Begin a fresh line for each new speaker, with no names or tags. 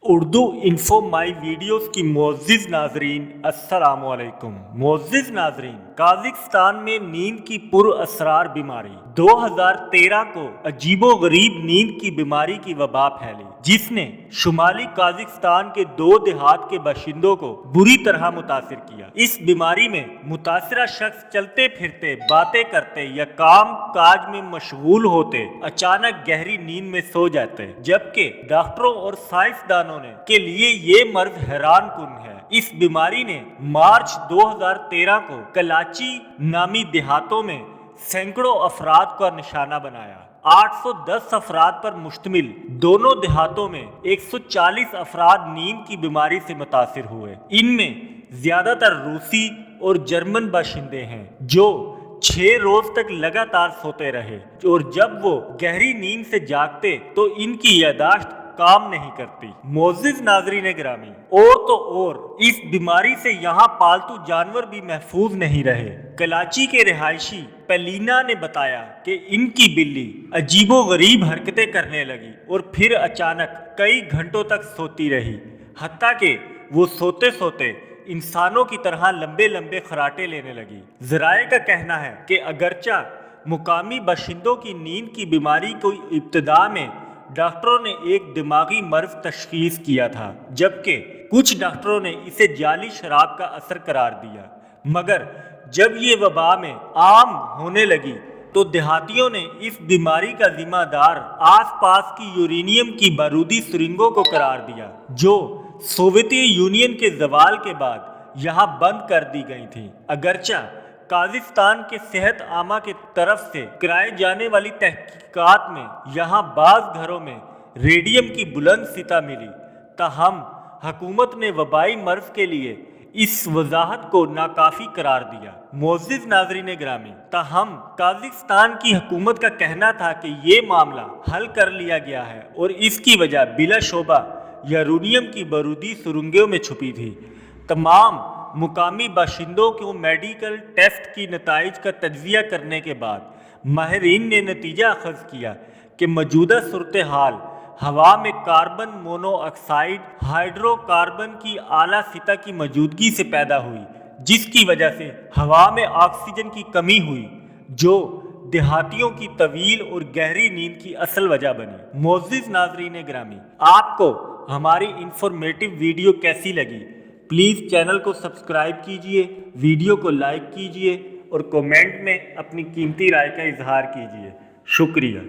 Urdu info my videos کی معزز ناظرین السلام علیکم۔ معزز ناظرین، قازقستان میں نیند کی پر اسرار بیماری 2013 کو عجیب و غریب نیند کی بیماری کی وبا پھیلی، جس نے شمالی قازقستان کے 2 دیہات کے باشندوں کو بری طرح متاثر کیا۔ اس بیماری میں متاثرہ شخص چلتے پھرتے، باتیں کرتے یا کام کاج میں مشغول ہوتے اچانک گہری نیند میں سو جاتے، جبکہ ڈاکٹروں اور سائنسدانوں کے لیے یہ مرض حیران کن ہے۔ اس بیماری نے مارچ 2013 کو کلاچی نامی دیہاتوں میں سینکڑوں افراد کا نشانہ بنایا۔ 810 افراد پر مشتمل دونوں دیہاتوں میں 140 افراد نیند کی بیماری سے متاثر ہوئے۔ ان میں زیادہ تر روسی اور جرمن باشندے ہیں، جو 6 روز تک لگاتار سوتے رہے، اور جب وہ گہری نیند سے جاگتے تو ان کی یادداشت کام نہیں کرتی۔ معزز ناظرین گرامی، اور اس بیماری سے یہاں پالتو جانور بھی محفوظ نہیں رہے۔ کلاچی کے رہائشی پیلینا نے بتایا کہ ان کی بلی عجیب و غریب حرکتیں کرنے لگی اور پھر اچانک کئی گھنٹوں تک سوتی رہی، حتیٰ کہ وہ سوتے سوتے انسانوں کی طرح لمبے لمبے خراٹے لینے لگی۔ ذرائع کا کہنا ہے کہ اگرچہ مقامی باشندوں کی نیند کی بیماری کو ابتدا میں ڈاکٹروں نے ایک دماغی مرض تشخیص کیا تھا، جبکہ کچھ ڈاکٹروں نے اسے جعلی شراب کا اثر قرار دیا، مگر جب یہ وبا میں عام ہونے لگی تو دیہاتیوں نے اس بیماری کا ذمہ دار آس پاس کی یورینیم کی بارودی سرنگوں کو قرار دیا، جو سوویتی یونین کے زوال کے بعد یہاں بند کر دی گئی تھیں۔ اگرچہ قازقستان کے صحت عامہ کی طرف سے کرائی جانے والی تحقیقات میں یہاں بعض گھروں میں ریڈیم کی بلند سطح ملی، تاہم حکومت نے وبائی مرض کے لیے اس وضاحت کو ناکافی قرار دیا۔ معزز ناظرین گرامی، تاہم قازقستان کی حکومت کا کہنا تھا کہ یہ معاملہ حل کر لیا گیا ہے اور اس کی وجہ بلا شبہ یورینیم کی بارودی سرنگوں میں چھپی تھی۔ تمام مقامی باشندوں کو میڈیکل ٹیسٹ کی نتائج کا تجزیہ کرنے کے بعد ماہرین نے نتیجہ اخذ کیا کہ موجودہ صورتحال ہوا میں carbon mono oxide hydro carbon کی اعلیٰ سطح کی موجودگی سے پیدا ہوئی، جس کی وجہ سے ہوا میں آکسیجن کی کمی ہوئی، جو دیہاتیوں کی طویل اور گہری نیند کی اصل وجہ بنی۔ معزز ناظرین گرامی، آپ کو ہماری انفارمیٹیو ویڈیو کیسی لگی؟ پلیز چینل کو سبسکرائب کیجئے، ویڈیو کو لائک کیجئے اور کومنٹ میں اپنی قیمتی رائے کا اظہار کیجئے۔ شکریہ۔